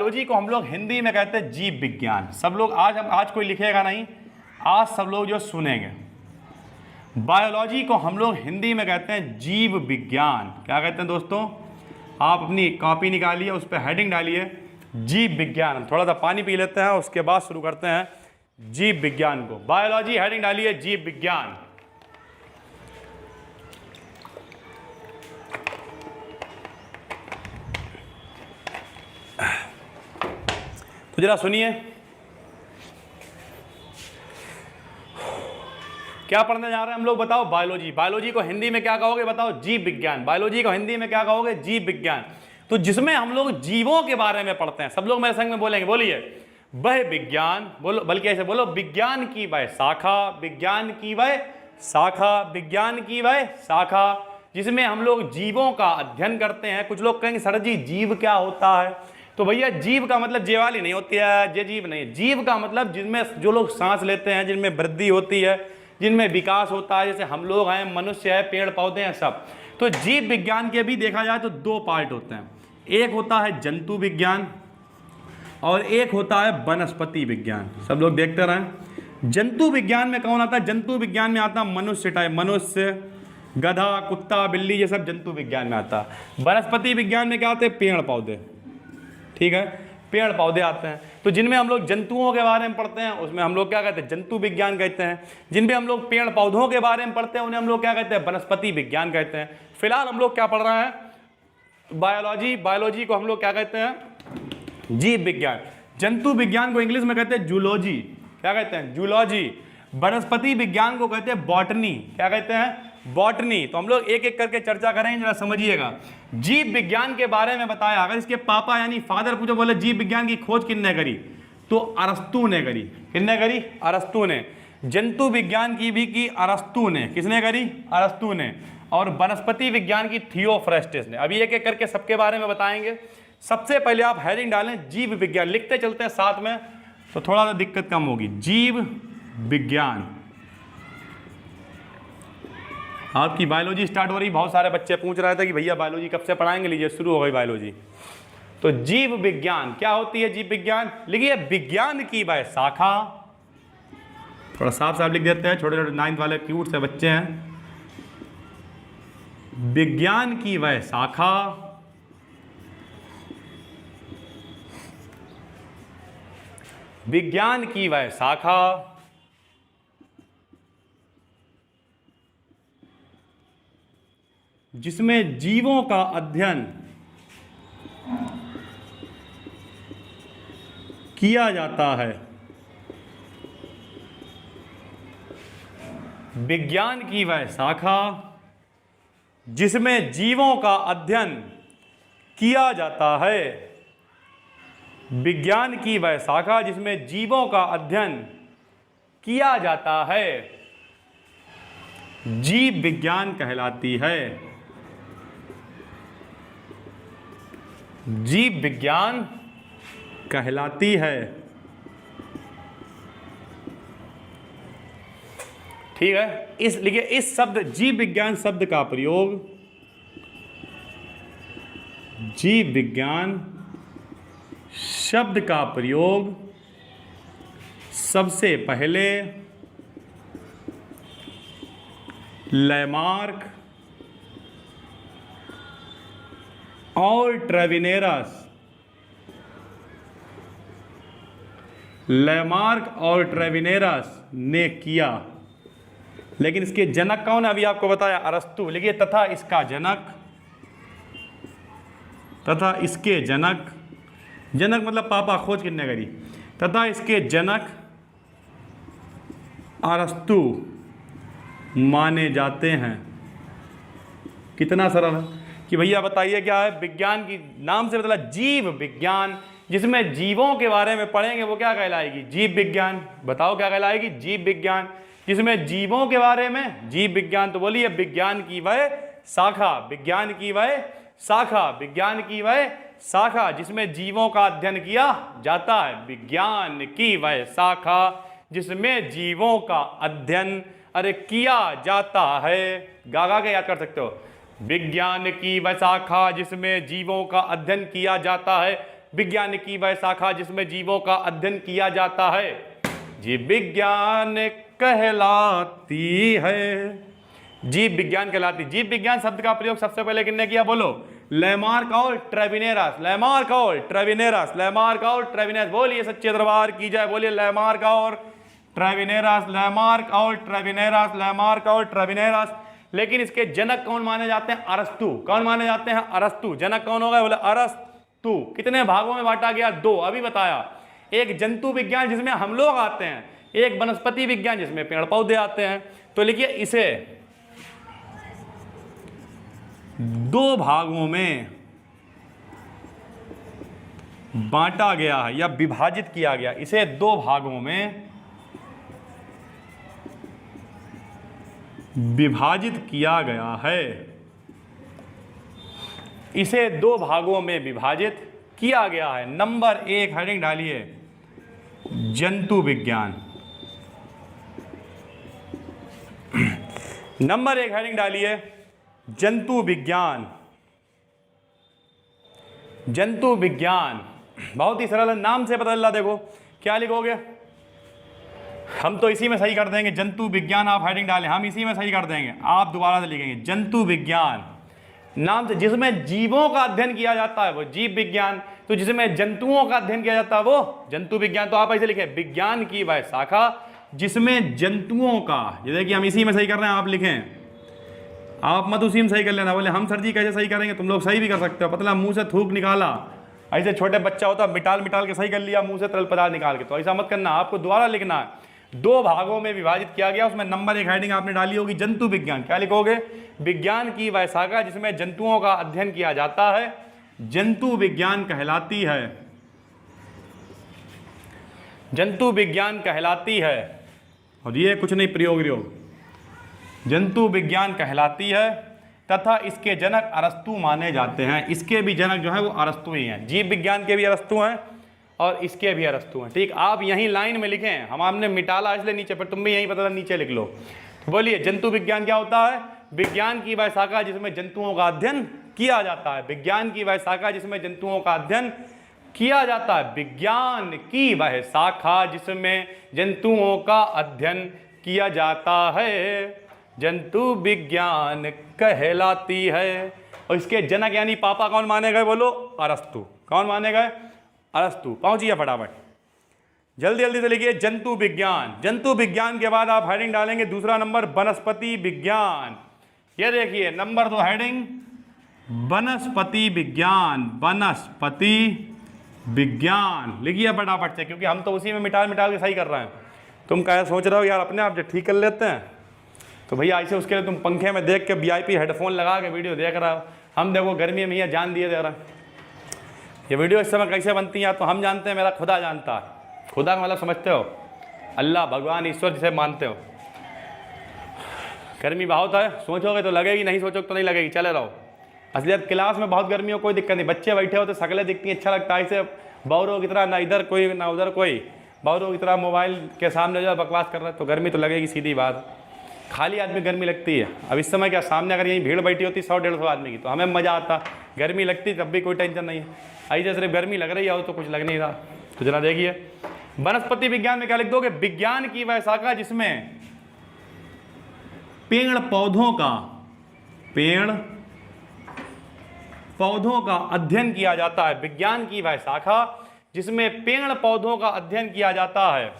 Biology को हम लोग हिंदी में कहते हैं जीव विज्ञान। सब लोग आज कोई लिखेगा नहीं, आज सब लोग जो सुनेंगे, बायोलॉजी को हम लोग हिंदी में कहते हैं जीव विज्ञान। क्या कहते हैं दोस्तों? आप अपनी कॉपी निकालिए, उस पर हेडिंग डालिए जीव विज्ञान। थोड़ा सा पानी पी लेते हैं, उसके बाद शुरू करते हैं जीव विज्ञान को। बायोलॉजी हेडिंग डालिए जीव विज्ञान। तो जरा सुनिए, क्या पढ़ने जा रहे हैं हम लोग? बताओ बायोलॉजी। बायोलॉजी को हिंदी में क्या कहोगे? बताओ जीव विज्ञान। बायोलॉजी को हिंदी में क्या कहोगे? जीव विज्ञान। तो जिसमें हम लोग जीवों के बारे में पढ़ते हैं। सब लोग मेरे संग में बोलेंगे, बोलिए वह विज्ञान, बोलो, बल्कि ऐसे बोलो, विज्ञान की वह शाखा, विज्ञान की वह शाखा, विज्ञान की वह शाखा जिसमें हम लोग जीवों का अध्ययन करते हैं। कुछ लोग कहेंगे सर जी जीव क्या होता है? तो भैया जीव का मतलब जे वाली नहीं होती है, जे जीव नहीं है। जीव का मतलब जिनमें जो लोग सांस लेते हैं, जिनमें वृद्धि होती है, जिनमें विकास होता है, जैसे हम लोग हैं, मनुष्य है, पेड़ पौधे हैं, सब। तो जीव विज्ञान के भी देखा जाए तो दो पार्ट होते हैं। एक होता है जंतु विज्ञान और एक होता है वनस्पति विज्ञान। सब लोग देखते रहें। जंतु विज्ञान में कौन आता है? जंतु विज्ञान में आता है मनुष्य टाइप, मनुष्य, गधा, कुत्ता, बिल्ली, ये सब जंतु विज्ञान में आता है। वनस्पति विज्ञान में क्या आते हैं? पेड़ पौधे। ठीक है, पेड़ पौधे आते हैं। तो जिनमें हम लोग जंतुओं के बारे में पढ़ते हैं उसमें हम लोग क्या कहते हैं? जंतु विज्ञान कहते हैं। जिनमें हम लोग पेड़ पौधों के बारे में पढ़ते हैं उन्हें हम लोग क्या कहते हैं? वनस्पति विज्ञान कहते हैं। फिलहाल हम लोग क्या पढ़ रहे हैं? बायोलॉजी। बायोलॉजी को हम लोग क्या कहते हैं? जीव विज्ञान। जंतु विज्ञान को इंग्लिश में कहते हैं जूलॉजी। क्या कहते हैं? जूलॉजी। वनस्पति विज्ञान को कहते हैं बॉटनी। क्या कहते हैं? बॉटनी। तो हम लोग एक एक करके चर्चा करेंगे, जरा समझिएगा। जीव विज्ञान के बारे में बताया। अगर इसके पापा यानी फादर पूछो, बोले जीव विज्ञान की खोज किसने करी? तो अरस्तु ने करी। किसने करी? अरस्तु ने। जंतु विज्ञान की भी की अरस्तु ने। किसने करी? अरस्तु ने। और वनस्पति विज्ञान की थियोफ्रेस्टिस ने। अभी एक एक करके सबके बारे में बताएंगे। सबसे पहले आप हेडिंग डालें जीव विज्ञान, लिखते चलते हैं साथ में तो थोड़ा सा दिक्कत कम होगी। जीव विज्ञान। आपकी बायोलॉजी स्टार्ट हो रही। बहुत सारे बच्चे पूछ रहे थे कि भैया बायोलॉजी कब से पढ़ाएंगे? लीजिए शुरू हो गई बायोलॉजी। तो जीव विज्ञान क्या होती है? जीव विज्ञान लिखिए विज्ञान की वह शाखा। थोड़ा साफ साफ लिख देते हैं, छोटे छोटे 9th वाले क्यूट से बच्चे हैं। विज्ञान की वह शाखा विज्ञान की वह शाखा जिसमें जीवों का अध्ययन किया जाता है। विज्ञान की वह शाखा जिसमें जीवों का अध्ययन किया जाता है। विज्ञान की वह शाखा जिसमें जीवों का अध्ययन किया जाता है जीव विज्ञान कहलाती है। जीव विज्ञान कहलाती है। ठीक है, इसलिए इस शब्द जीव विज्ञान शब्द का प्रयोग, जीव विज्ञान शब्द का प्रयोग सबसे पहले लैमार्क और ट्रेविनेरस, लैमार्क और ट्रेविनेरस ने किया। लेकिन इसके जनक कौन है? अभी आपको बताया अरस्तु। लिखिए तथा इसका जनक, तथा इसके जनक, जनक मतलब पापा, खोज किसने करी? तथा इसके जनक अरस्तु माने जाते हैं। कितना सरल है कि भैया बताइए क्या है? विज्ञान की नाम से मतलब जीव विज्ञान, जिसमें जीवों के बारे में पढ़ेंगे वो क्या कहलाएगी? जीव विज्ञान। बताओ क्या कहलाएगी? जीव विज्ञान। जिसमें जीवों के बारे में जीव विज्ञान। तो बोलिए विज्ञान की वह शाखा, विज्ञान की वह शाखा, विज्ञान की वह शाखा जिसमें जीवों का अध्ययन किया जाता है। विज्ञान की वह शाखा जिसमें जीवों का अध्ययन अरे किया जाता है। गागा के याद कर सकते हो। विज्ञान की वह शाखा जिसमें जीवों का अध्ययन किया जाता है। विज्ञान की वह शाखा जिसमें जीवों का अध्ययन किया जाता है, जीव विज्ञान कहलाती है। जीव विज्ञान कहलाती। जीव विज्ञान शब्द का प्रयोग सबसे पहले किसने किया, बोलो? लैमार्क और ट्रेविनेरस। लैमार्क और ट्रेविनेरस, लैमार्क और ट्रेविनेरस। बोलिए सच्चे दरबार की जय, बोलिए लैमार्क और ट्रेविनेरस, लैमार्क और ट्रेविनेरस, लैमार्क और ट्रेविनेरस। लेकिन इसके जनक कौन माने जाते हैं? अरस्तु। कौन माने जाते हैं? अरस्तु। जनक कौन होगा? बोले अरस्तु। कितने भागों में बांटा गया? 2। अभी बताया। एक जंतु विज्ञान जिसमें हम लोग आते हैं, एक वनस्पति विज्ञान जिसमें पेड़ पौधे आते हैं। तो लिखिए इसे 2 भागों में बांटा गया है या विभाजित किया गया। इसे 2 भागों में विभाजित किया गया है। इसे 2 भागों में विभाजित किया गया है। नंबर 1 हेडिंग डालिए, जंतु विज्ञान। नंबर 1 हेडिंग डालिए, जंतु विज्ञान। जंतु विज्ञान बहुत ही सरल है, नाम से बदल रहा। देखो क्या लिखोगे, हम तो इसी में सही कर देंगे। जंतु विज्ञान आप हेडिंग डालें, हम इसी में सही कर देंगे। आप दोबारा से लिखेंगे जंतु विज्ञान नाम से, जिसमें जीवों का अध्ययन किया जाता है वो जीव विज्ञान, तो जिसमें जंतुओं का अध्ययन किया जाता है वो जंतु विज्ञान। तो आप ऐसे लिखें, विज्ञान की वह शाखा जिसमें जंतुओं का, ये देखिए हम इसी में सही कर रहे हैं, आप लिखें। आप मत उसी में सही कर लेना, बोले हम सर जी कैसे सही करेंगे, तुम लोग सही भी कर सकते हो। पतला मुंह से थूक निकाला, ऐसे छोटे बच्चा होता मिटाल मिटाल के सही कर लिया मुंह से तरल पदार्थ निकाल के, तो ऐसा मत करना। आपको दोबारा लिखना है। 2 भागों में विभाजित किया गया, उसमें नंबर 1 हेडिंग आपने डाली होगी जंतु विज्ञान। क्या लिखोगे? विज्ञान की वह शाखा जिसमें जंतुओं का अध्ययन किया जाता है जंतु विज्ञान कहलाती है। जंतु विज्ञान कहलाती है। और ये कुछ नहीं, प्रयोग जंतु विज्ञान कहलाती है तथा इसके जनक अरस्तु माने जाते हैं। इसके भी जनक जो है वो अरस्तु ही हैं। जीव विज्ञान के भी अरस्तु हैं और इसके भी अरस्तु हैं। ठीक, आप यहीं लाइन में लिखें, हमने मिटाला इसलिए नीचे, पर तुम भी यहीं पता नीचे लिख लो। तो बोलिए जंतु विज्ञान क्या होता है? विज्ञान की वह शाखा जिसमें जंतुओं का अध्ययन किया जाता है। विज्ञान की वह शाखा जिसमें जंतुओं का अध्ययन किया जाता है। विज्ञान की वह शाखा जिसमें जंतुओं का अध्ययन किया जाता है जंतु विज्ञान कहलाती है। और इसके जनक यानी पापा कौन माने गए? बोलो अरस्तु। कौन माने गए? अरस्तु। पहुंचिए फटाफट, जल्दी जल्दी से लिखिए जंतु विज्ञान। जंतु विज्ञान के बाद आप हेडिंग डालेंगे दूसरा नंबर वनस्पति विज्ञान। ये देखिए नंबर 2 हेडिंग वनस्पति विज्ञान। वनस्पति विज्ञान लिखिए फटाफट से, क्योंकि हम तो उसी में मिटा के सही कर रहे हैं। तुम क्या सोच रहे हो यार अपने आप जो ठीक कर लेते हैं, तो भैया ऐसे उसके लिए तुम पंखे में देख के VIP हेडफोन लगा के वीडियो देख रहा हो। हम देखो गर्मी में ये जान दिए दे रहा है। ये वीडियो इस समय कैसे बनती है तो हम जानते हैं, मेरा खुदा जानता है। खुदा का मतलब समझते हो? अल्लाह, भगवान, ईश्वर जिसे मानते हो। गर्मी बहुत है, सोचोगे तो लगेगी, नहीं सोचोगे तो नहीं लगेगी, चले रहो। असलियत क्लास में बहुत गर्मी हो, कोई दिक्कत नहीं। बच्चे बैठे हो तो शक्लें दिखती हैं, अच्छा लगता है। ऐसे बौरों की तरह ना इधर कोई ना उधर कोई, बौरों की तरह मोबाइल के सामने जो बकवास कर रहे हैं, तो गर्मी तो लगेगी, सीधी बात। खाली आदमी गर्मी लगती है। अब इस समय क्या सामने अगर यहीं भीड़ बैठी होती 100-150 आदमी की, तो हमें मज़ा आता। गर्मी लगती तब भी कोई टेंशन नहीं है। ऐसे सिर्फ गर्मी लग रही है तो कुछ लग नहीं रहा। तो जरा देखिए वनस्पति विज्ञान में क्या लिख दोगे? विज्ञान की वह शाखा जिसमें पेड़ पौधों का अध्ययन किया जाता है। विज्ञान की वह शाखा जिसमें पेड़ पौधों का अध्ययन किया जाता है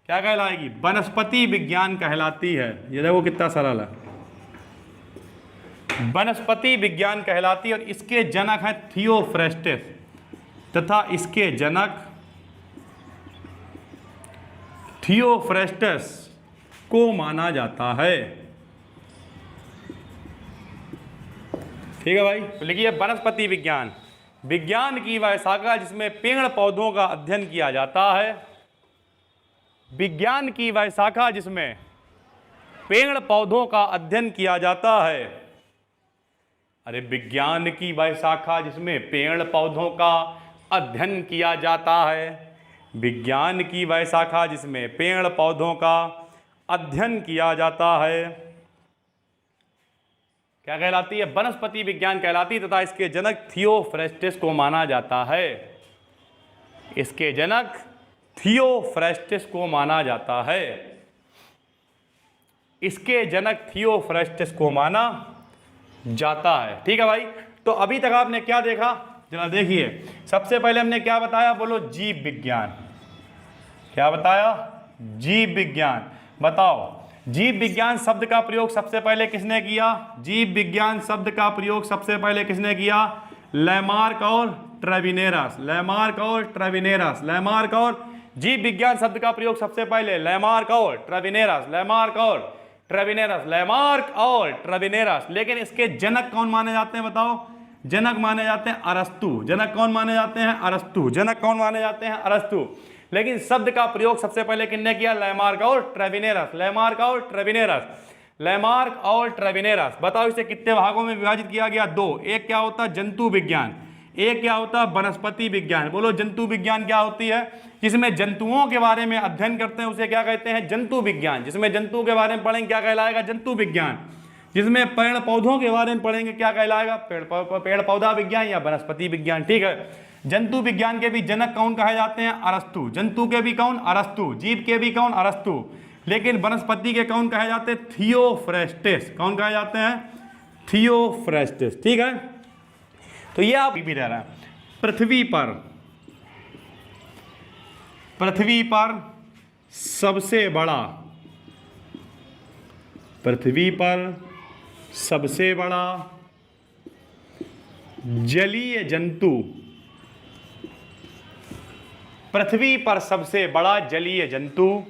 क्या कहलाएगी? वनस्पति विज्ञान कहलाती है। ये देखो कितना सरल है, वनस्पति विज्ञान कहलाती है। और इसके जनक हैं थियोफ्रेस्टस तथा इसके जनक थियोफ्रेस्टस को माना जाता है। ठीक है भाई, तो लिखिए वनस्पति विज्ञान। विज्ञान की वह शाखा जिसमें पेड़ पौधों का अध्ययन किया जाता है। विज्ञान की वह शाखा जिसमें पेड़ पौधों का अध्ययन किया जाता है। अरे विज्ञान की वह शाखा जिसमें पेड़ पौधों का अध्ययन किया जाता है। विज्ञान की वह शाखा जिसमें पेड़ पौधों का अध्ययन किया जाता है क्या कहलाती है? वनस्पति विज्ञान कहलाती है तथा इसके जनक थियोफ्रेस्टस को माना जाता है। इसके जनक थियोफ्रेस्टिस को माना जाता है। इसके जनक थियोफ्रेस्टिस को माना जाता है। ठीक है भाई, तो अभी तक आपने क्या देखा जरा देखिए। सबसे पहले हमने क्या बताया, बोलो जीव विज्ञान। क्या बताया, जीव विज्ञान। बताओ जीव विज्ञान शब्द का प्रयोग सबसे पहले किसने किया? जीव विज्ञान शब्द का प्रयोग सबसे पहले किसने किया? लैमार्क और ट्रेविनेरस। लैमार्क और ट्रेविनेरस। लैमार्क और जीव विज्ञान शब्द का प्रयोग सबसे पहले लैमार्क और ट्रेविनेरस। लैमार्क और ट्रेविनेरस। लैमार्क और ट्रेविनेरस। लेकिन इसके जनक कौन माने जाते हैं बताओ? जनक माने जाते हैं अरस्तु। जनक कौन माने जाते हैं? अरस्तु। जनक कौन माने जाते हैं? अरस्तु। लेकिन शब्द का प्रयोग सबसे पहले किसने किया? लैमार्क और ट्रेविनेरस। लैमार्क और ट्रेविनेरस। लैमार्क और ट्रेविनेरस। बताओ इसे कितने भागों में विभाजित किया गया? दो। एक क्या होता है? जंतु विज्ञान। एक क्या होता है? वनस्पति विज्ञान। बोलो जंतु विज्ञान क्या होती है? जिसमें जंतुओं के बारे में अध्ययन करते हैं उसे क्या कहते हैं? जंतु विज्ञान। जिसमें जंतु के बारे में पढ़ेंगे क्या कहलाएगा? जंतु विज्ञान। जिसमें पेड़ पौधों के बारे में पढ़ेंगे क्या कहलाएगा? पेड़ पौधा विज्ञान या वनस्पति विज्ञान। ठीक है, जंतु विज्ञान के भी जनक कौन कहे जाते हैं? अरस्तु। जंतु के भी कौन? अरस्तु। जीव के भी कौन? अरस्तु। लेकिन वनस्पति के कौन कहे जाते हैं? थियोफ्रेस्टिस। कौन कहे जाते हैं? थियोफ्रेस्टिस। ठीक है, तो ये आप भी रह रहे हैं। पृथ्वी पर सबसे बड़ा, पृथ्वी पर सबसे बड़ा जलीय जंतु, पृथ्वी पर सबसे बड़ा जलीय जंतु,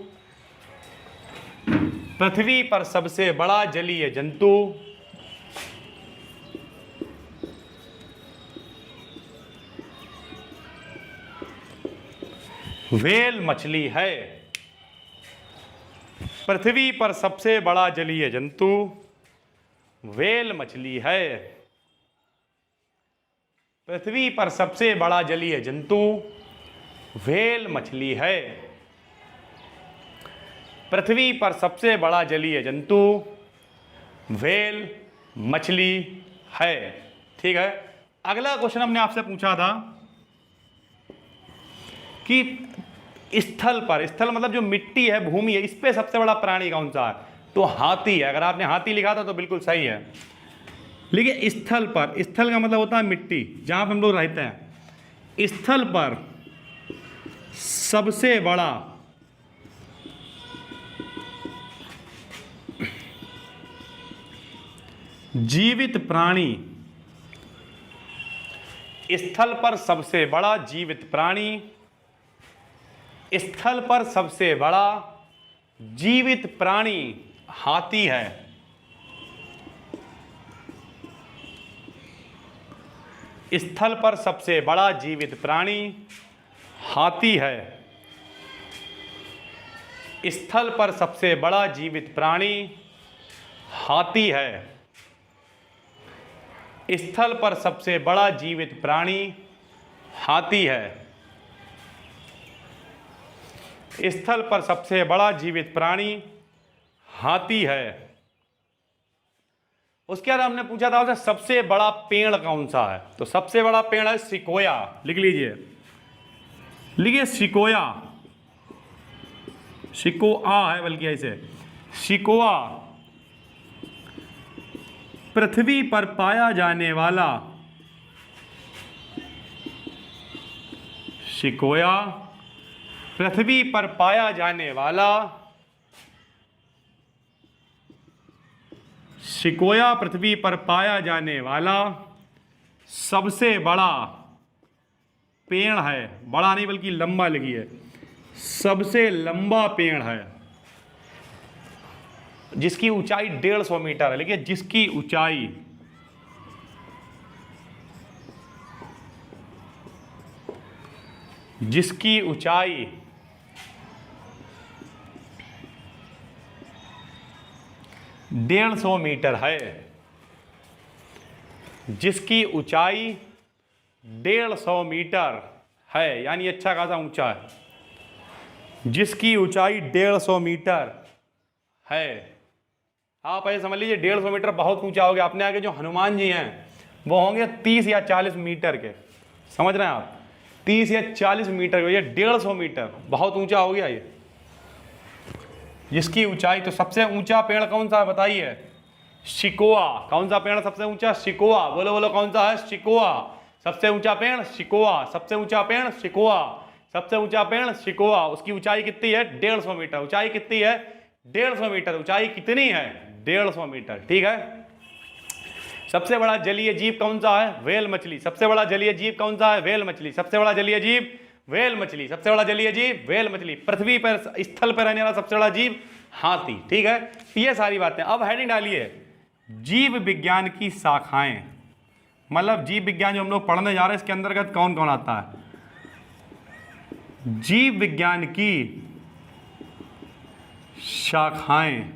पृथ्वी पर सबसे बड़ा जलीय जंतु व्हेल मछली है। पृथ्वी पर सबसे बड़ा जलीय जंतु व्हेल मछली है। पृथ्वी पर सबसे बड़ा जलीय जंतु व्हेल मछली है। पृथ्वी पर सबसे बड़ा जलीय जंतु व्हेल मछली है। ठीक है, अगला क्वेश्चन हमने आपसे पूछा था कि स्थल पर, स्थल मतलब जो मिट्टी है, भूमि है, इस पे सबसे बड़ा प्राणी कौन सा है? तो हाथी है। अगर आपने हाथी लिखा था तो बिल्कुल सही है। लेकिन स्थल पर, स्थल का मतलब होता है मिट्टी, जहां पर हम लोग रहते हैं। स्थल पर सबसे बड़ा जीवित प्राणी, स्थल पर सबसे बड़ा जीवित प्राणी, स्थल पर सबसे बड़ा जीवित प्राणी हाथी है। स्थल पर सबसे बड़ा जीवित प्राणी हाथी है। स्थल पर सबसे बड़ा जीवित प्राणी हाथी है। स्थल पर सबसे बड़ा जीवित प्राणी हाथी है। स्थल पर सबसे बड़ा जीवित प्राणी हाथी है। उसके बाद हमने पूछा था उसे सबसे बड़ा पेड़ कौन सा है? तो सबसे बड़ा पेड़ है सिकोया। लिख लीजिए, लिखिए सिकोया। सिकोआ है बल्कि ऐसे, सिकोआ। पृथ्वी पर पाया जाने वाला, सिकोया पृथ्वी पर पाया जाने वाला, सिकोया पृथ्वी पर पाया जाने वाला सबसे बड़ा पेड़ है। बड़ा नहीं बल्कि लंबा लिखिए, सबसे लंबा पेड़ है, जिसकी ऊंचाई 150 मीटर है। लिखिए जिसकी ऊंचाई, जिसकी ऊंचाई 150 मीटर है। जिसकी ऊंचाई 150 मीटर है, यानी अच्छा खासा ऊंचा है। जिसकी ऊंचाई 150 मीटर है। आप ऐसे समझ लीजिए 150 मीटर बहुत ऊंचा हो गया। अपने आगे जो हनुमान जी हैं वो होंगे 30 या 40 मीटर के। समझ रहे हैं आप? 30 या 40 मीटर, ये 150 मीटर, बहुत ऊंचा हो गया ये। जिसकी ऊंचाई, तो सबसे ऊंचा पेड़ कौन सा है बताइए? शिकोआ। कौन सा पेड़ सबसे ऊंचा? शिकोआ। बोलो बोलो कौन सा है? शिकोआ। सबसे ऊंचा पेड़ शिकोआ, सबसे ऊंचा पेड़ शिकोआ, सबसे ऊंचा पेड़ शिकोआ। उसकी ऊंचाई कितनी है? 150 मीटर। ऊंचाई कितनी है? 150 मीटर। ऊंचाई कितनी है? 150 मीटर। ठीक है। सबसे बड़ा जलीय जीव कौन सा है? व्हेल मछली। सबसे बड़ा जलीय जीव कौन सा है? व्हेल मछली। सबसे बड़ा जलीय जीव व्हेल मछली। सबसे बड़ा जलीय जीव व्हेल मछली। पृथ्वी पर, स्थल पर रहने वाला सबसे बड़ा जीव हाथी। ठीक है, ये सारी बातें। अब हेडिंग डालिए, जीव विज्ञान की शाखाएं। मतलब जीव विज्ञान जो हम लोग पढ़ने जा रहे हैं, इसके अंतर्गत कौन कौन आता है? जीव विज्ञान की शाखाएं।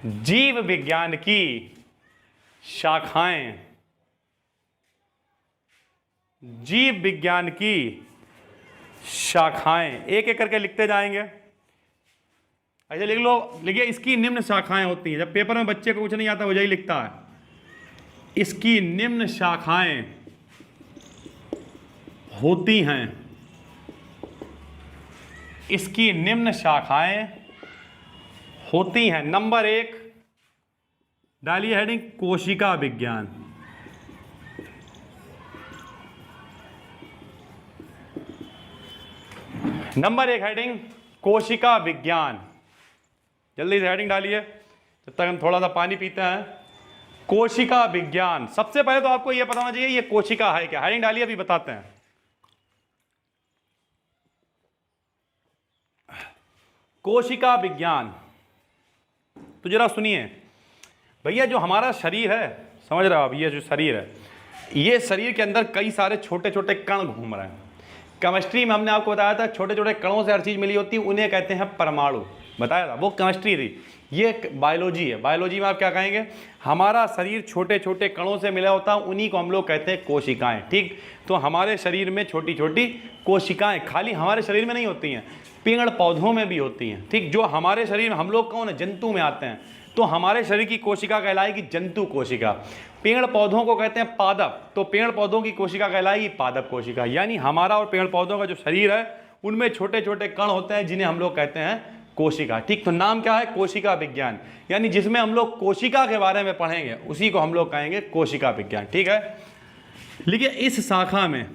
जीव विज्ञान की शाखाएं। जीव विज्ञान की शाखाएं। एक एक करके लिखते जाएंगे। ऐसे लिख लो, लिखिए इसकी निम्न शाखाएं होती हैं। जब पेपर में बच्चे को कुछ नहीं आता वो यही लिखता है, इसकी निम्न शाखाएं होती हैं। इसकी निम्न शाखाएं होती हैं। नंबर 1 डालिए हेडिंग, कोशिका विज्ञान। नंबर 1 हेडिंग, कोशिका विज्ञान। जल्दी से हेडिंग डालिए, जब तक हम थोड़ा सा पानी पीते हैं। कोशिका विज्ञान। सबसे पहले तो आपको यह पता होना चाहिए ये कोशिका है क्या। हेडिंग डालिए, अभी बताते हैं। कोशिका विज्ञान। तो जरा सुनिए भैया, जो हमारा शरीर है, समझ रहे हो आप, ये जो शरीर है, ये शरीर के अंदर कई सारे छोटे छोटे कण घूम रहे हैं। केमिस्ट्री में हमने आपको बताया था, छोटे छोटे कणों से हर चीज़ मिली होती है, उन्हें कहते हैं परमाणु। बताया था, वो केमिस्ट्री थी। ये बायोलॉजी है। बायोलॉजी में आप क्या कहेंगे? हमारा शरीर छोटे छोटे कणों से मिला होता है, उन्हीं को हम लोग कहते हैं कोशिकाएं। ठीक, तो हमारे शरीर में छोटी छोटी कोशिकाएं खाली हमारे शरीर में नहीं होती हैं, पेड़ पौधों में भी होती हैं। ठीक, जो हमारे शरीर में, हम लोग कौन है? जंतु में आते हैं, तो हमारे शरीर की कोशिका कहलाएगी जंतु कोशिका। पेड़ पौधों को कहते हैं पादप, तो पेड़ पौधों की कोशिका कहलाएगी पादप कोशिका। यानी हमारा और पेड़ पौधों का जो शरीर है, उनमें छोटे छोटे कण होते हैं, जिन्हें हम लोग कहते हैं कोशिका। ठीक, तो नाम क्या है? कोशिका विज्ञान। यानी जिसमें हम लोग कोशिका के बारे में पढ़ेंगे, उसी को हम लोग कहेंगे कोशिका विज्ञान। ठीक है, लिखिए इस शाखा में,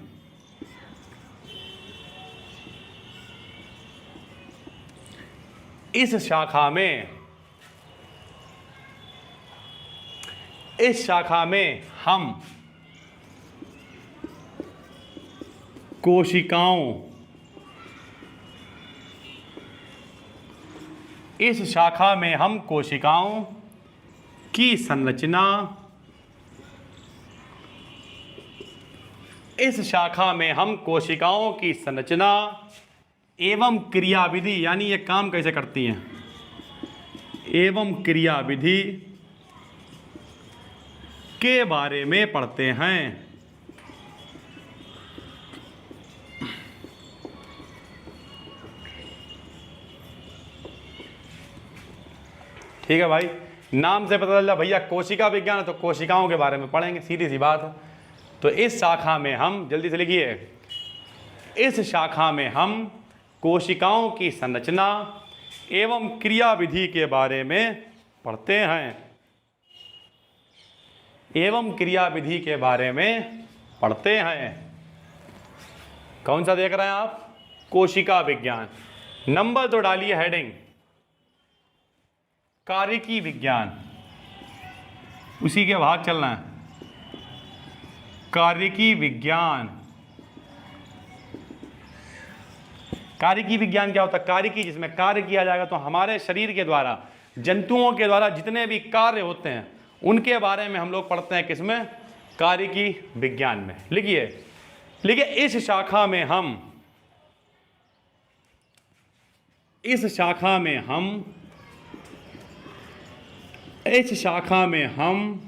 इस शाखा में, इस शाखा में हम कोशिकाओं, इस शाखा में हम कोशिकाओं की संरचना, इस शाखा में हम कोशिकाओं की संरचना एवं क्रियाविधि, यानी ये काम कैसे करती हैं, एवं क्रियाविधि के बारे में पढ़ते हैं। ठीक है भाई, नाम से पता चला भैया कोशिका विज्ञान है, तो कोशिकाओं के बारे में पढ़ेंगे, सीधी सी बात है। तो इस शाखा में हम, जल्दी से लिखिए, इस शाखा में हम कोशिकाओं की संरचना एवं क्रियाविधि के बारे में पढ़ते हैं, एवं क्रियाविधि के बारे में पढ़ते हैं। कौन सा देख रहे हैं आप? कोशिका विज्ञान। नंबर 2 डालिए हेडिंग, कार्यकी विज्ञान। उसी के भाग चलना है, कार्यकी विज्ञान। कार्यकी विज्ञान क्या होता है? कार्यकी, जिसमें कार्य किया जाएगा, तो हमारे शरीर के द्वारा, जंतुओं के द्वारा जितने भी कार्य होते हैं, उनके बारे में हम लोग पढ़ते हैं। किसमें? कार्यकी विज्ञान में। लिखिए, लिखिए इस शाखा में हम, इस शाखा में हम, इस शाखा में हम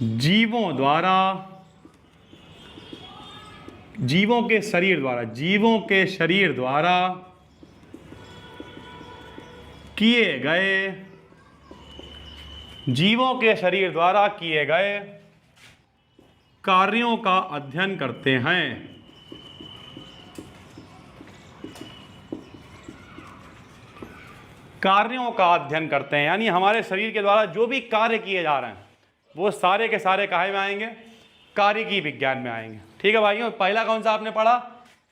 जीवों द्वारा, जीवों के शरीर द्वारा, जीवों के शरीर द्वारा किए गए, जीवों के शरीर द्वारा किए गए कार्यों का अध्ययन करते हैं। कार्यों का अध्ययन करते हैं यानी हमारे शरीर के द्वारा जो भी कार्य किए जा रहे हैं वो सारे के सारे काहे में आएंगे? कार्यकी विज्ञान में आएंगे। ठीक है भाइयों, पहला कौन सा आपने पढ़ा?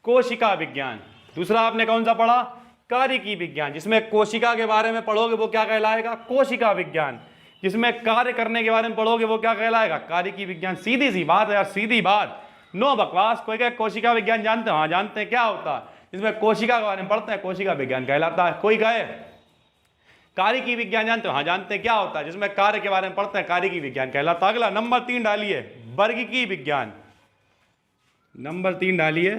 कोशिका विज्ञान। दूसरा आपने कौन सा पढ़ा? कार्यकी विज्ञान। जिसमें कोशिका के बारे में पढ़ोगे वो क्या कहलाएगा? कोशिका विज्ञान। जिसमें कार्य करने के बारे में पढ़ोगे वो क्या कहलाएगा? कार्यकी विज्ञान। सीधी सी बात है यार, सीधी बात, नो बकवास। कोई कहे कोशिका विज्ञान जानते हो? हाँ जानते हैं। क्या होता है? जिसमें कोशिका के बारे में पढ़ते हैं कोशिका विज्ञान कहलाता है। कोई कहे कार्यकी विज्ञान जानते हो? हाँ जानते हैं। क्या होता है? जिसमें कार्य के बारे में पढ़ते हैं कार्यकी विज्ञान कहलाता है। अगला नंबर 3 डालिए, वर्गीकी विज्ञान। नंबर 3 डालिए,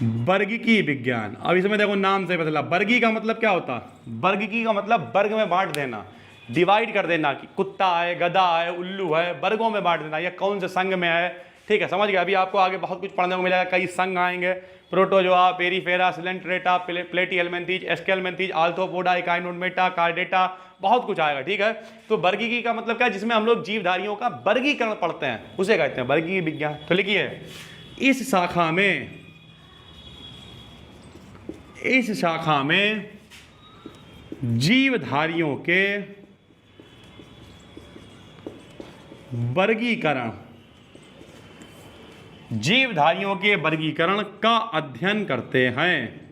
वर्गीकी विज्ञान। अब इसमें देखो नाम से बदला, वर्गी का मतलब क्या होता है? वर्गीकी का मतलब वर्ग में बांट देना, डिवाइड कर देना कि कुत्ता है, गधा है, उल्लू है, वर्गों में बांट देना। या कौन से संघ में है, ठीक है, समझ गए। अभी आपको आगे बहुत कुछ पढ़ने को मिलेगा, कई संघ आएंगे, protozoa, porifera, coelenterata, platyhelminthes, aschelminthes, arthropoda, echinodermata, chordata, बहुत कुछ आएगा। ठीक है, तो वर्गीकी का मतलब क्या है? जिसमें हम लोग जीवधारियों का वर्गीकरण पढ़ते हैं उसे कहते हैं वर्गीकी विज्ञान। तो लिखिए, इस शाखा में जीवधारियों के वर्गीकरण, जीवधारियों के वर्गीकरण का अध्ययन करते हैं।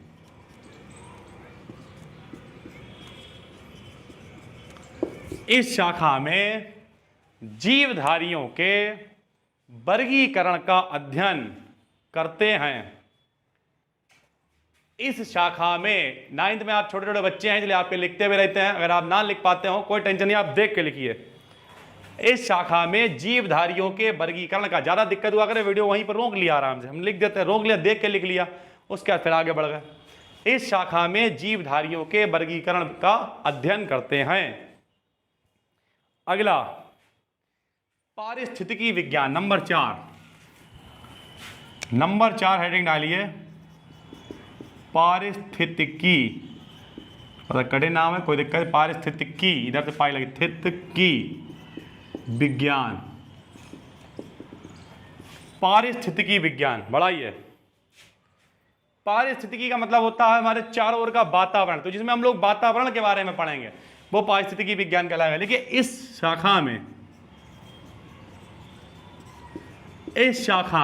इस शाखा में जीवधारियों के वर्गीकरण का अध्ययन करते हैं। इस शाखा में 9th में आप छोटे छोटे बच्चे हैं इसलिए आपके लिखते हुए रहते हैं। अगर आप ना लिख पाते हो कोई टेंशन नहीं, आप देख के लिखिए। इस शाखा में जीवधारियों के वर्गीकरण का, ज्यादा दिक्कत हुआ करे वीडियो वहीं पर रोक लिया, आराम से हम लिख देते हैं, रोक लिया, देख के लिख लिया, उसके बाद फिर आगे बढ़ गए। इस शाखा में जीवधारियों के वर्गीकरण का अध्ययन करते हैं। अगला पारिस्थितिकी विज्ञान, नंबर 4। नंबर 4 हेडिंग डालिए, पारिस्थितिकी। कठिन नाम है, कोई दिक्कत है। पारिस्थितिकी, इधर से पाई लगी, स्थितिकी विज्ञान। पारिस्थितिकी विज्ञान बढ़ाइए। पारिस्थितिकी का मतलब होता है हमारे चारों ओर का वातावरण। तो जिसमें हम लोग वातावरण के बारे में पढ़ेंगे वो पारिस्थितिकी विज्ञान कहलाएगा। देखिए, इस शाखा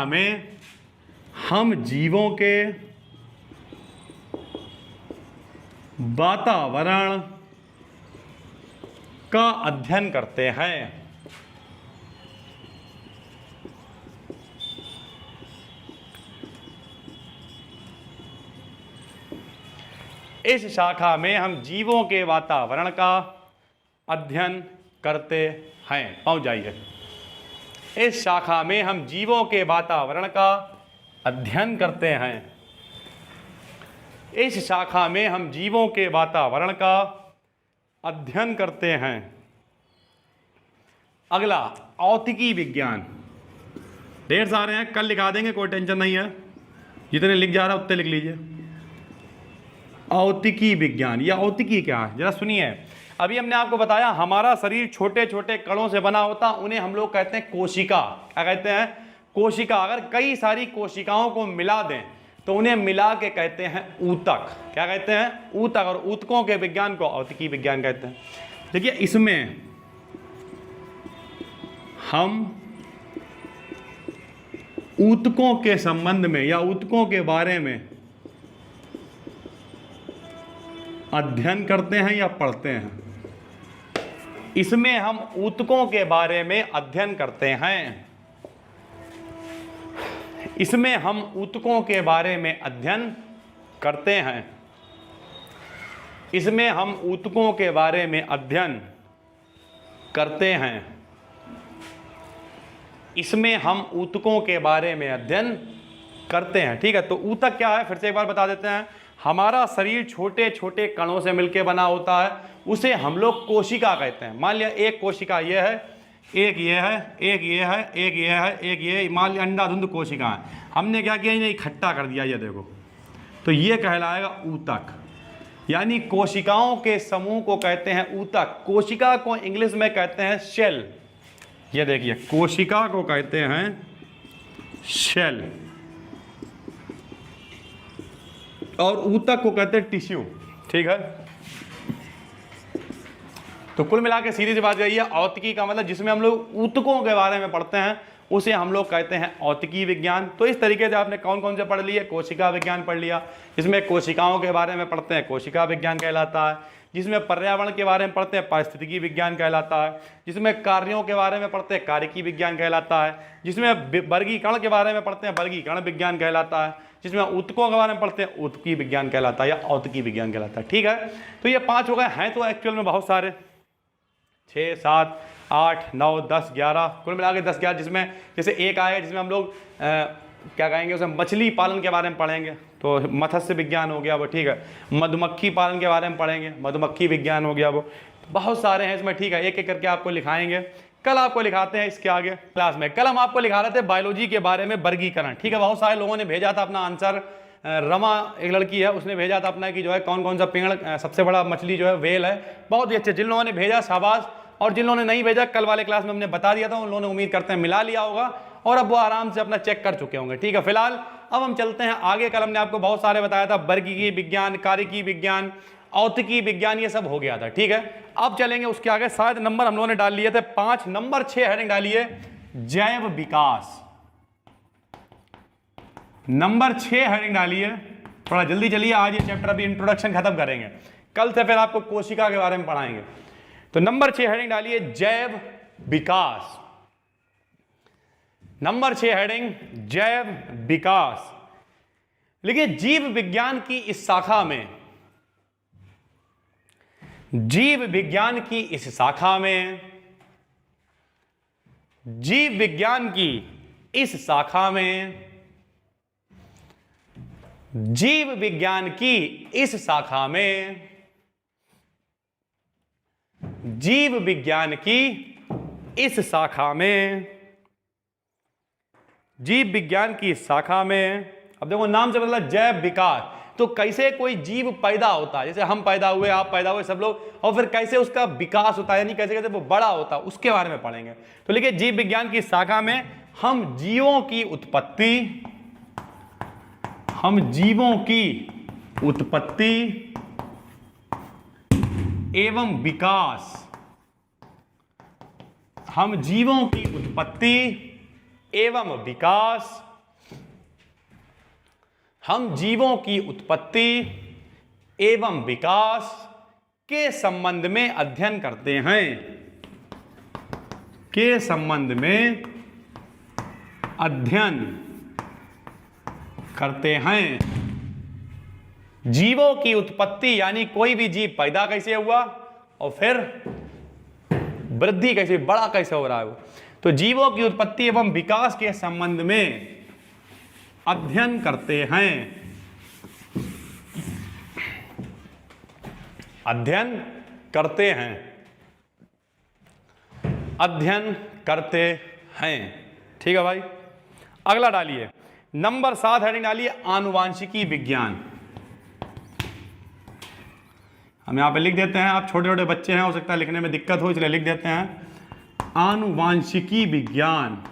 में हम जीवों के वातावरण का अध्ययन करते हैं। इस शाखा में हम जीवों के वातावरण का अध्ययन करते हैं। पहुंच जाइए। इस शाखा में हम जीवों के वातावरण का अध्ययन करते हैं। इस शाखा में हम जीवों के वातावरण का अध्ययन करते हैं। अगला औतिकी विज्ञान। ढेर सारे हैं, कल लिखा देंगे, कोई टेंशन नहीं है, जितने लिख जा रहा है उतने लिख लीजिए। औतिकी विज्ञान, या औतिकी क्या है जरा सुनिए। अभी हमने आपको बताया हमारा शरीर छोटे छोटे कणों से बना होता, उन्हें हम लोग कहते हैं कोशिका। क्या कहते हैं? कोशिका। अगर कई सारी कोशिकाओं को मिला दें तो उन्हें मिला के कहते हैं ऊतक। क्या कहते हैं? ऊतक। और ऊतकों के विज्ञान को औतिकी विज्ञान कहते हैं। देखिए, इसमें हम ऊतकों के संबंध में या ऊतकों के बारे में अध्ययन करते हैं या पढ़ते हैं। इसमें हम ऊतकों के बारे में अध्ययन करते हैं। इसमें हम ऊतकों के बारे में अध्ययन करते हैं। इसमें हम ऊतकों के बारे में अध्ययन करते हैं। इसमें हम ऊतकों के बारे में अध्ययन करते हैं। ठीक है, तो ऊतक क्या है फिर से एक बार बता देते हैं। हमारा शरीर छोटे छोटे कणों से मिलकर बना होता है, उसे हम लोग कोशिका कहते हैं। मान लिया एक कोशिका ये है, एक ये है, एक ये है, एक ये है, एक ये, मान लिया अंडाधुंध कोशिका है। हमने क्या किया, इन्हें इकट्ठा कर दिया, ये देखो, तो ये कहलाएगा ऊतक। यानी कोशिकाओं के समूह को कहते हैं ऊतक। कोशिका को इंग्लिश में कहते हैं सेल। ये देखिए, कोशिका को कहते हैं सेल और ऊतक को कहते हैं टिश्यू। ठीक है, तो कुल मिला के सीधी सी बात यही है, औतकी का मतलब जिसमें हम लोग ऊतकों के बारे में पढ़ते हैं उसे हम लोग कहते हैं औतकी विज्ञान। तो इस तरीके से आपने कौन कौन से पढ़ लिए, कोशिका विज्ञान पढ़ लिया, जिसमें कोशिकाओं के बारे में पढ़ते हैं कोशिका विज्ञान कहलाता है, जिसमें पर्यावरण के बारे में पढ़ते हैं पारिस्थितिकी विज्ञान कहलाता है, जिसमें कार्यों के बारे में पढ़ते हैं कार्यिकी विज्ञान कहलाता है, जिसमें वर्गीकरण के बारे में पढ़ते हैं वर्गीकरण विज्ञान कहलाता है, जिसमें ऊतकों के बारे में पढ़ते हैं ऊतकी विज्ञान कहलाता है या औतकी विज्ञान कहलाता है। ठीक है, तो ये 5 हो गए हैं, तो एक्चुअल में बहुत सारे 6, 7, 8, 9, 10, 11 कुल मिला के 10, 11, जिसमें जैसे एक आएगा जिसमें हम लोग क्या कहेंगे उसे, मछली पालन के बारे में पढ़ेंगे तो मत्स्य विज्ञान हो गया वो। ठीक है, मधुमक्खी पालन के बारे में पढ़ेंगे, मधुमक्खी विज्ञान हो गया वो। बहुत सारे हैं इसमें। ठीक है, एक एक करके आपको लिखाएंगे, कल आपको लिखाते हैं इसके आगे क्लास में। कल हम आपको लिखा रहे थे बायोलॉजी के बारे में वर्गीकरण। ठीक है, बहुत सारे लोगों ने भेजा था अपना आंसर। रमा एक लड़की है, उसने भेजा था अपना कि जो है कौन कौन सा पेड़ सबसे बड़ा मछली जो है व्हेल है। बहुत ही अच्छे, जिन लोगों ने भेजा शाबाश, और जिन लोगों ने नहीं भेजा कल वाले क्लास में हमने बता दिया था, उन लोगों ने उम्मीद करते हैं मिला लिया होगा और अब वो आराम से अपना चेक कर चुके होंगे। ठीक है, फिलहाल अब हम चलते हैं आगे। कल हमने आपको बहुत सारे बताया था, वर्गीकी विज्ञान, कार्यिकी विज्ञान, औतकी विज्ञान, ये सब हो गया था। ठीक है, अब चलेंगे उसके आगे। शायद नंबर हम लोगों ने डाल लिए थे 5, नंबर 6 हेडिंग डालिए जैव विकास। नंबर 6 हेडिंग डालिए, थोड़ा जल्दी चलिए, आज ये चैप्टर अभी इंट्रोडक्शन खत्म करेंगे, कल से फिर आपको कोशिका के बारे में पढ़ाएंगे। तो नंबर 6 हेडिंग डालिए जैव विकास। नंबर 6 हेडिंग जैव विकास। लिखिए, जीव विज्ञान की इस शाखा में, जीव विज्ञान की इस शाखा में, जीव विज्ञान की इस शाखा में, जीव विज्ञान की इस शाखा में, जीव विज्ञान की इस शाखा में, जीव विज्ञान की शाखा में, अब देखो नाम से मतलब जैव विकास, तो कैसे कोई जीव पैदा होता है, जैसे हम पैदा हुए, आप पैदा हुए, सब लोग, और फिर कैसे उसका विकास होता है, यानी कैसे कैसे वो बड़ा होता है, उसके बारे में पढ़ेंगे। तो लिखिए, जीव विज्ञान की शाखा में हम जीवों की उत्पत्ति, हम जीवों की उत्पत्ति एवं विकास, हम जीवों की उत्पत्ति एवं विकास, हम जीवों की उत्पत्ति एवं विकास के संबंध में अध्ययन करते हैं, के संबंध में अध्ययन करते हैं। जीवों की उत्पत्ति यानी कोई भी जीव पैदा कैसे हुआ और फिर वृद्धि कैसे, बड़ा कैसे हो रहा है वो। तो जीवों की उत्पत्ति एवं विकास के संबंध में अध्ययन करते हैं, अध्ययन करते हैं, अध्ययन करते हैं। ठीक है भाई, अगला डालिए नंबर 7 हेडिंग डालिए आनुवांशिकी विज्ञान। हम यहां पे लिख देते हैं, आप छोटे छोटे बच्चे हैं, हो सकता है लिखने में दिक्कत हो, इसलिए लिख देते हैं आनुवांशिकी विज्ञान।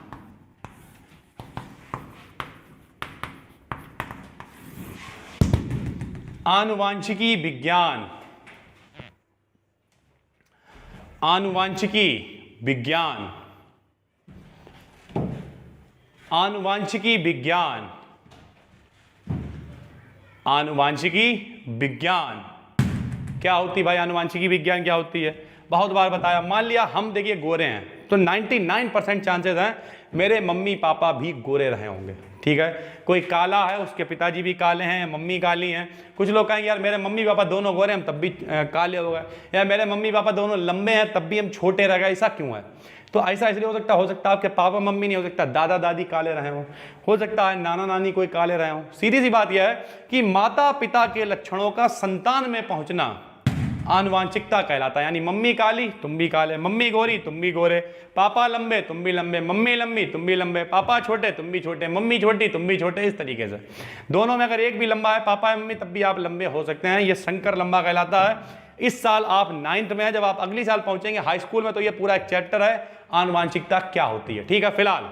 आनुवांशिकी विज्ञान, आनुवांशिकी विज्ञान, आनुवांशिकी विज्ञान, आनुवांशिकी विज्ञान क्या होती है भाई? आनुवांशिकी विज्ञान क्या होती है? बहुत बार बताया। मान लिया हम देखिए गोरे हैं, तो 99% चांसेस हैं मेरे मम्मी पापा भी गोरे रहे होंगे। ठीक है, कोई काला है, उसके पिताजी भी काले हैं, मम्मी काली हैं। कुछ लोग कहेंगे यार मेरे मम्मी पापा दोनों गोरे हैं, हम तब भी काले हो गए, या मेरे मम्मी पापा दोनों लंबे हैं तब भी हम छोटे रह गए। ऐसा क्यों है? तो ऐसा इसलिए हो सकता है आपके पापा मम्मी नहीं, हो सकता दादा दादी काले रहे हों, हो सकता है नाना नानी कोई काले रहे हों। सीधी सी बात यह है कि माता पिता के लक्षणों का संतान में पहुंचना आनुवांशिकता कहलाता है। यानी मम्मी काली तुम भी काले, मम्मी गोरी तुम भी गोरे, पापा लंबे तुम भी लंबे, मम्मी लंबी तुम भी लंबे, पापा छोटे तुम भी छोटे, मम्मी छोटी तुम भी छोटे। इस तरीके से दोनों में अगर एक भी लंबा है, पापा है मम्मी, तब भी आप लंबे हो सकते हैं। ये शंकर लंबा कहलाता है, इस साल आप 9th में हैं, जब आप अगली साल पहुंचेंगे हाई स्कूल में तो ये पूरा एक चैप्टर है आनुवांशिकता क्या होती है। ठीक है, फिलहाल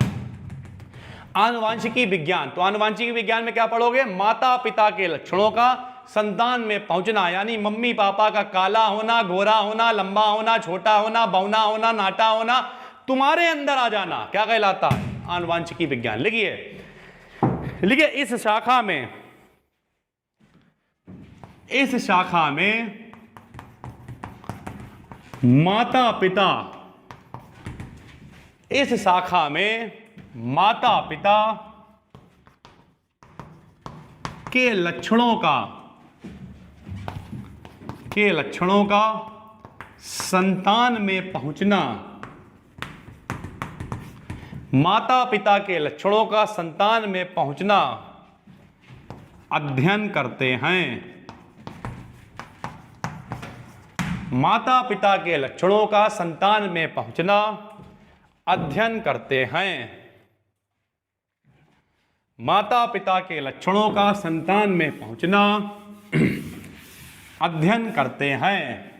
आनुवांशिकी विज्ञान, तो आनुवांशिकी विज्ञान में क्या पढ़ोगे? माता पिता के लक्षणों का संतान में पहुंचना, यानी मम्मी पापा का काला होना, गोरा होना, लंबा होना, छोटा होना, बौना होना, नाटा होना, तुम्हारे अंदर आ जाना क्या कहलाता है? आनुवांशिकी विज्ञान। लिखिए इस शाखा में माता पिता, इस शाखा में माता पिता के लक्षणों का संतान में पहुंचना, माता पिता के लक्षणों का संतान में पहुंचना अध्ययन करते हैं। माता पिता के लक्षणों का संतान में पहुंचना अध्ययन करते हैं। माता पिता के लक्षणों का संतान में पहुंचना अध्ययन करते हैं।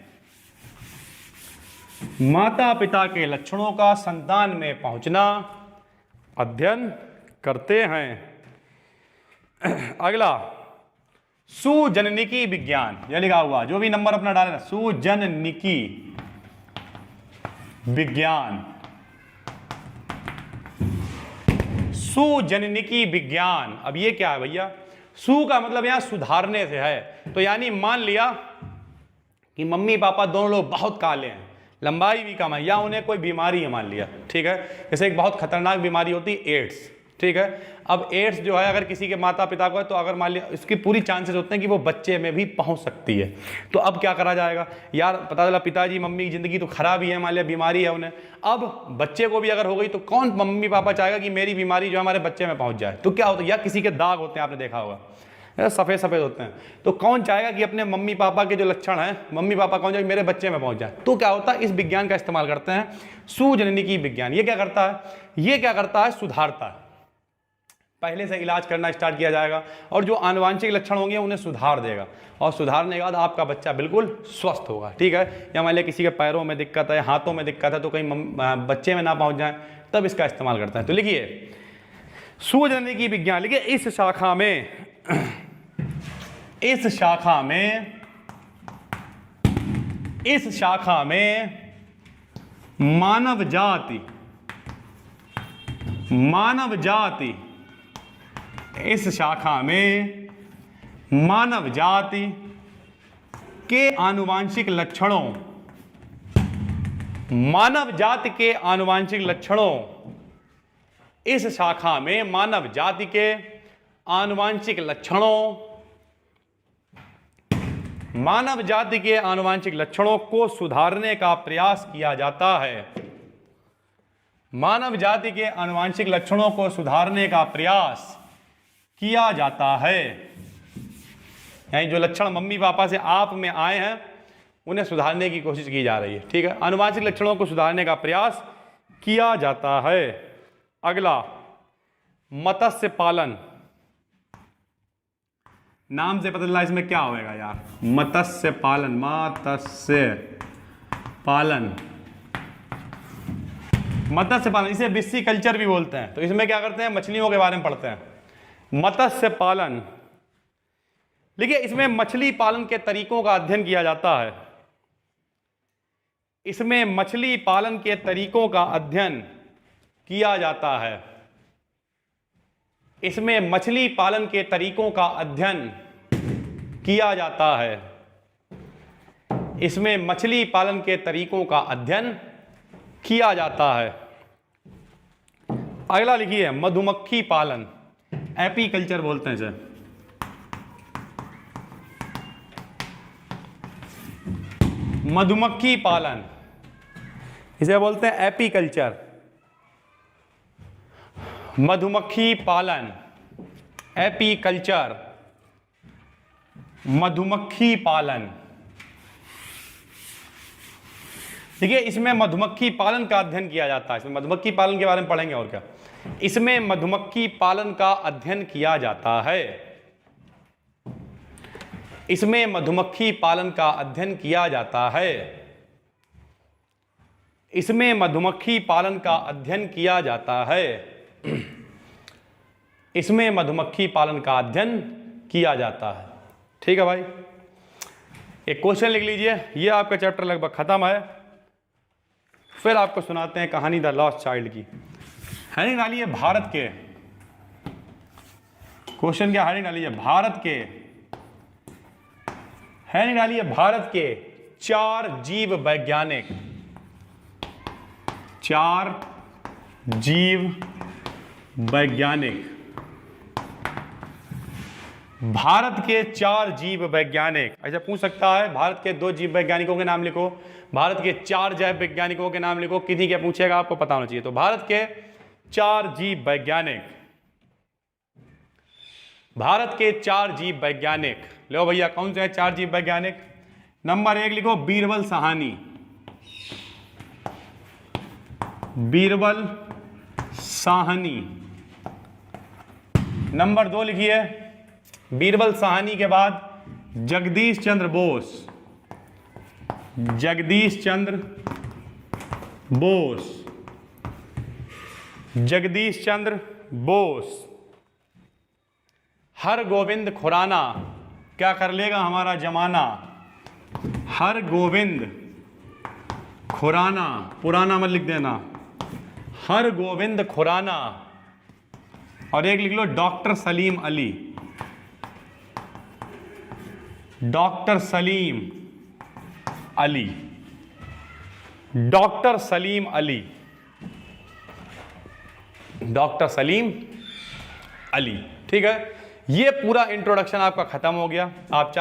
माता पिता के लक्षणों का संतान में पहुंचना अध्ययन करते हैं। अगला सुजननिकी विज्ञान, यह लिखा हुआ, जो भी नंबर अपना डालेगा, सुजननिकी विज्ञान। सुजननिकी विज्ञान, अब ये क्या है भैया? सु का मतलब यहां सुधारने से है, तो यानी मान लिया कि मम्मी पापा दोनों लोग बहुत काले हैं, लंबाई भी कम है, या उन्हें कोई बीमारी है मान लिया, ठीक है, जैसे एक बहुत खतरनाक बीमारी होती है एड्स, ठीक है। अब एड्स जो है अगर किसी के माता पिता को है तो अगर मान लिया इसकी पूरी चांसेस होते हैं कि वो बच्चे में भी पहुंच सकती है, तो अब क्या करा जाएगा? यार पता चला पिताजी मम्मी की जिंदगी तो खराब ही है, मान लिया बीमारी है उन्हें, अब बच्चे को भी अगर हो गई तो कौन मम्मी पापा चाहेगा कि मेरी बीमारी जो हमारे बच्चे में पहुंच जाए? तो क्या होता है, या किसी के दाग होते हैं, आपने देखा होगा सफ़ेद सफ़ेद होते हैं, तो कौन चाहेगा कि अपने मम्मी पापा के जो लक्षण हैं, मम्मी पापा कौन चाहेगा मेरे बच्चे में पहुंच जाए? तो क्या होता है, इस विज्ञान का इस्तेमाल करते हैं, सुजननिकी विज्ञान। ये क्या करता है? सुधारता है, पहले से इलाज करना स्टार्ट किया जाएगा और जो आनुवांशिक लक्षण होंगे उन्हें सुधार देगा, और सुधारने के बाद आपका बच्चा बिल्कुल स्वस्थ होगा, ठीक है। या मान लिया किसी के पैरों में दिक्कत है, हाथों में दिक्कत है, तो कहीं बच्चे में ना पहुंच जाए, तब इसका इस्तेमाल करता है। तो लिखिए सुजननिकी विज्ञान, लिखिए इस शाखा में मानव जाति, इस शाखा में मानव जाति के आनुवांशिक लक्षणों, इस शाखा में मानव जाति के आनुवांशिक लक्षणों को सुधारने का प्रयास किया जाता है। मानव जाति के आनुवांशिक लक्षणों को सुधारने का प्रयास किया जाता है, यानी जो लक्षण मम्मी पापा से आप में आए हैं उन्हें सुधारने की कोशिश की जा रही है, ठीक है। आनुवांशिक लक्षणों को सुधारने का प्रयास किया जाता है। अगला मत्स्य पालन, नाम से पता चला इसमें क्या होएगा यार, मत्स्य पालन, इसे विस्सी कल्चर भी बोलते हैं। तो इसमें क्या करते हैं, मछलियों के बारे में पढ़ते हैं, मत्स्य पालन। देखिए इसमें मछली पालन के तरीकों का अध्ययन किया जाता है, इसमें मछली पालन के तरीकों का अध्ययन किया जाता है, इसमें मछली पालन के तरीकों का अध्ययन किया जाता है, इसमें मछली पालन के तरीकों का अध्ययन किया जाता है। अगला लिखिए मधुमक्खी पालन, एपीकल्चर बोलते हैं इसे। मधुमक्खी पालन इसे बोलते हैं एपीकल्चर। मधुमक्खी पालन, एपीकल्चर, मधुमक्खी पालन। देखिए इसमें मधुमक्खी पालन का अध्ययन किया जाता है, इसमें मधुमक्खी पालन के बारे में पढ़ेंगे और क्या। इसमें मधुमक्खी पालन का अध्ययन किया जाता है। इसमें मधुमक्खी पालन का अध्ययन किया जाता है। इसमें मधुमक्खी पालन का अध्ययन किया जाता है। इसमें मधुमक्खी पालन का अध्ययन किया जाता है। ठीक है भाई, एक क्वेश्चन लिख लीजिए। ये आपका चैप्टर लगभग खत्म है। फिर आपको सुनाते हैं कहानी द लॉस्ट चाइल्ड की। हेडिंग डालिए भारत के, क्वेश्चन क्या हेडिंग डालिए? भारत के, हेडिंग डालिए भारत के 4 जीव वैज्ञानिक, 4 जीव वैज्ञानिक। भारत के 4 जीव वैज्ञानिक। ऐसा पूछ सकता है, भारत के 2 जीव वैज्ञानिकों के नाम लिखो, भारत के 4 जैव वैज्ञानिकों के नाम लिखो। किन्हीं क्या पूछेगा आपको पता होना चाहिए। तो भारत के 4 जीव वैज्ञानिक, भारत के 4 जीव वैज्ञानिक। लो भैया, कौन से हैं 4 जीव वैज्ञानिक? नंबर 1 लिखो बीरबल साहनी, बीरबल साहनी। नंबर 2 लिखिए बीरबल साहनी के बाद जगदीश चंद्र बोस, जगदीश चंद्र बोस, जगदीश चंद्र बोस। हर गोविंद खुराना, क्या कर लेगा हमारा जमाना? हर गोविंद खुराना, पुराना मत लिख देना, हर गोविंद खुराना। और एक लिख लो doctor Salim Ali, doctor Salim Ali, doctor Salim Ali, doctor Salim Ali. ठीक है, ये पूरा इंट्रोडक्शन आपका खत्म हो गया। आप चाहे